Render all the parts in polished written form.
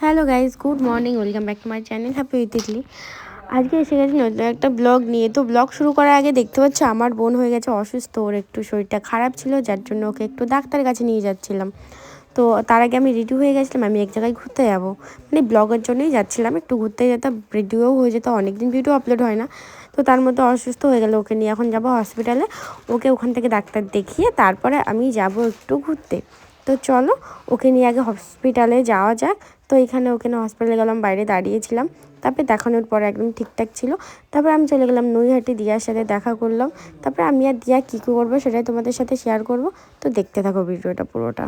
Hello guys, good morning, welcome back to my channel happy with Italy. আজকে এসে গেছি নতুন একটা ব্লগ নিয়ে। তো ব্লগ শুরু করার আগে দেখতে পাচ্ছ আমার বোন হয়ে গেছে অসুস্থ। ওর একটু শরীরটা খারাপ ছিল, যার জন্য ওকে একটু ডাক্তারের কাছে নিয়ে যাচ্ছিলাম। তো তার আগে আমি রেডি হয়ে গেছিলাম, আমি এক জায়গায় ঘুরতে যাবো, মানে ব্লগের জন্যই যাচ্ছিলাম। একটু ঘুরতে যেতাম, ভিডিওও হয়ে যেত, অনেকদিন ভিডিও আপলোড হয় না। তো তার মধ্যে অসুস্থ হয়ে গেল, ওকে নিয়ে এখন যাবো হসপিটালে। ওকে ওখান থেকে ডাক্তার দেখিয়ে তারপরে আমি যাব একটু ঘুরতে। তো চলো ওকে নিয়ে আগে হসপিটালে যাওয়া যাক। তো এখানে ওকে না হসপিটালে গেলাম, বাইরে দাঁড়িয়েছিলাম। তারপরে দেখানোর পরে একদম ঠিকঠাক ছিল। তারপরে আমি চলে গেলাম নৈহাটি, দিয়ার সাথে দেখা করলাম। তারপরে আমি আর দিয়া কী করবো সেটাই তোমাদের সাথে শেয়ার করব। তো দেখতে থাকো ভিডিওটা পুরোটা।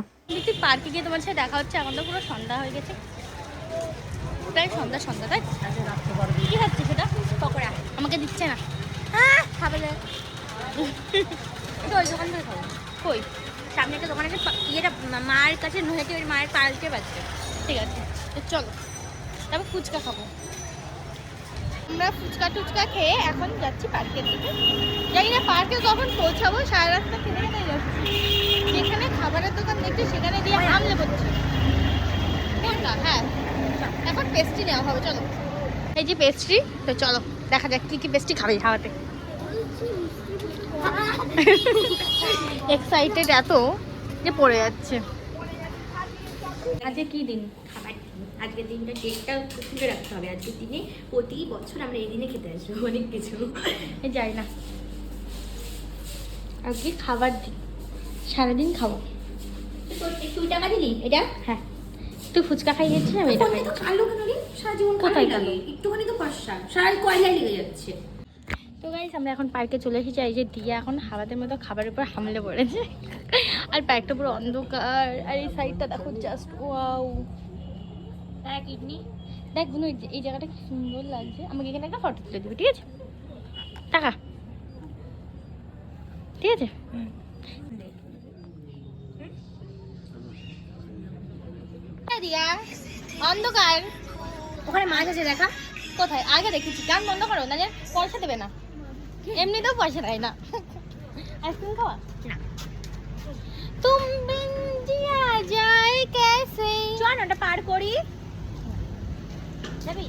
পার্কে গিয়ে তোমার সাথে দেখা হচ্ছে। এখন তো পুরো সন্ধ্যা হয়ে গেছে, প্রায় সন্ধ্যা সন্ধ্যা। তাই কি খাচ্ছে সেটা? পকোড়া আমাকে দিচ্ছে না। হ্যাঁ খাবে না। তো ওই দোকান থেকে খাবো। কই সামনে একটা দোকান আছে, ইয়েটা মায়ের কাছে নহেটে, ওই মায়ের পাল্টে বাজছে। ঠিক আছে তো চলো, তারপর ফুচকা খাবো। আমরা ফুচকা টুচকা খেয়ে এখন যাচ্ছি পার্কের দিকে। জানি না পার্কে কখন পৌঁছাবো, সারা রাস্তা খেতে খেতে যাচ্ছি। যেখানে খাবারের দোকান দেখছি সেখানে দিয়ে হামলে পড়ছে। কোনটা? হ্যাঁ এখন পেস্ট্রি নেওয়া হবে, চলো। এই যে পেস্ট্রি, তো চলো দেখা যাক কি কি পেস্ট্রি খাবে খাওয়াতে। এক্সাইটেড এত যে পড়ে যাচ্ছে। আজকে কি দিন? খাবার দিন। আজকের দিনটা ডেটটা তুলে রাখতে হবে। আজকের দিনে প্রতি বছর আমরা এই দিনে খেতে আসবো অনেক কিছু। যাই না, আজকে খাবার দিন, সারাদিন খাবো। তুই টাকা দিলি এটা? হ্যাঁ তুই ফুচকা খাইয়েছিস, আমি এটা খাই। তো কালো কেন রে? সারা জীবন কোথায় কালো? একটুখানি তো ফর্সা, সারা কয়লা লেগে যাচ্ছে। তো গাইস আমরা এখন পার্কে চলে এসেছি। এই যে দিয়া এখন হাওয়াদের মতো খাবারের উপর হামলে পড়েছে। আর পার্কটা পুরো অন্ধকার, আর এই সাইডটা দেখো জাস্ট ওয়াও। দেখ কিডনি, দেখ বোন, এই জায়গাটা কি সুন্দর লাগছে। আমাকে এখানে একটা ফটো তুলে দিবি, ঠিক আছে? টাকা ঠিক আছে। দিয়া অন্ধকার, ওখানে মাছ আছে দেখা। কোথায়? আগে দেখেছি। গান বন্ধ করো, না যে পয়সা দেবে না, এমনিতেও পয়সা দেয় না। আইসক্রিম খাওয়া না, তুম বিন জিয়া যায় कैसे। চল না ওটা পার করি। যাবি?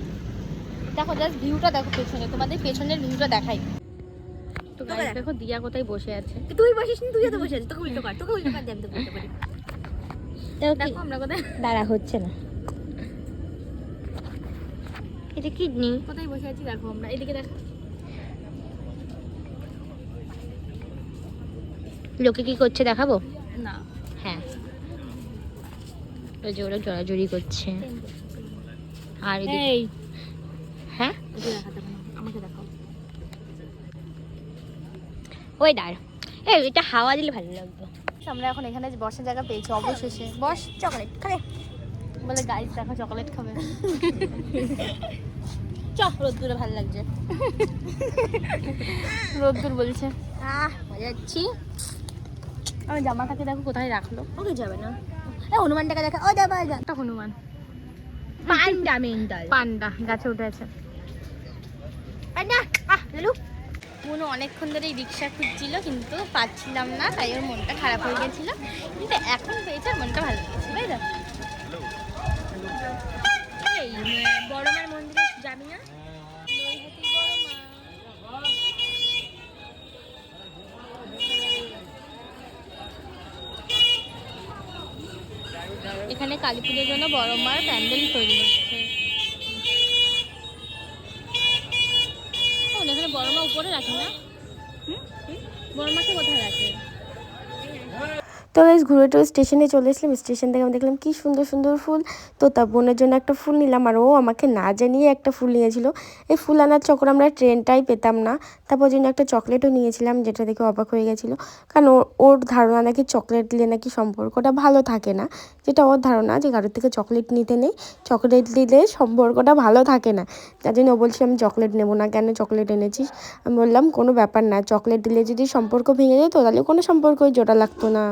দেখো জাস্ট ভিউটা দেখো পেছনে, তোমাদের পেছনের ভিউটা দেখাই। তো গাইস দেখো দিয়া কোথায় বসে আছে। তুই বসিস নি, তুইও তো বসে আছিস। তোকে উল্টো কর, তোকে উল্টো কর, আমি তো উল্টো করি। দেখো আমরা কোথায় দাঁড়া, হচ্ছে না। এটা কিডনি কোথায় বসে আছি দেখো। আমরা এদিকে দেখো, লোকে কি করছে দেখাবো না? হ্যাঁ ওই যে ওরা জোরাজুরি করছে। আর এই হ্যাঁ আমাকে দেখাও। ওই দাঁড়, এই এটা হাওয়া দিলে ভালো লাগবে। আমরা এখন এখানে বসার জায়গা পেয়েছি অবশেষে। বস, চকলেট খাবে বলে গাইস দেখো চকলেট খাবে। চক রোদ্দুরে ভালো লাগছে। রোদ্দুর বলছে মজা যাচ্ছি। আমার জামাটাকে দেখো কোথায় রাখলো। ওকে যাবে না, হনুমানটাকে দেখা। ও যাবে, একটা হনুমান, পান্ডা মেন্টাল পান্ডা গাছে উঠে আছে। পান্ডা। লালু মনু অনেকক্ষণ ধরে রিক্সা খুঁজছিল কিন্তু পাচ্ছিলাম না, তাই ওর মনটা খারাপ হয়ে গেছিল। কিন্তু এখন পেয়েছে, মনটা ভালো লেগেছে, তাই তো? এই বড় মার মন্দিরে যাবি না? এখানে কালী পুজোর জন্য বড় মার প্যান্ডেল তৈরি হচ্ছে। এখানে বড় মা উপরে রাখে না? বড় মাকে কোথায় রাখে? তো গাইস ঘুরে টুরে স্টেশনে চলে এসলাম। স্টেশন থেকে আমি দেখলাম কি সুন্দর সুন্দর ফুল। তো তার বোনের জন্য একটা ফুল নিলাম, আর ও আমাকে না জানিয়ে একটা ফুল নিয়েছিল। এই ফুল আনার চক্কর আমরা ট্রেনটাই পেতাম না। তারপর জন্য একটা চকলেটও নিয়েছিলাম, যেটা দেখে অবাক হয়ে গেছিলো। কারণ ওর ধারণা নাকি চকলেট দিলে নাকি সম্পর্কটা ভালো থাকে না। যেটা ওর ধারণা যে কারোর থেকে চকলেট নিতে নেই, চকলেট দিলে সম্পর্কটা ভালো থাকে না। যার জন্য ও বলছে আমি চকলেট নেবো না, কেন চকলেট এনেছিস? আমি বললাম কোনো ব্যাপার না, চকলেট দিলে যদি সম্পর্ক ভেঙে যেত তাহলে কোনো সম্পর্কই জোড়া লাগতো না।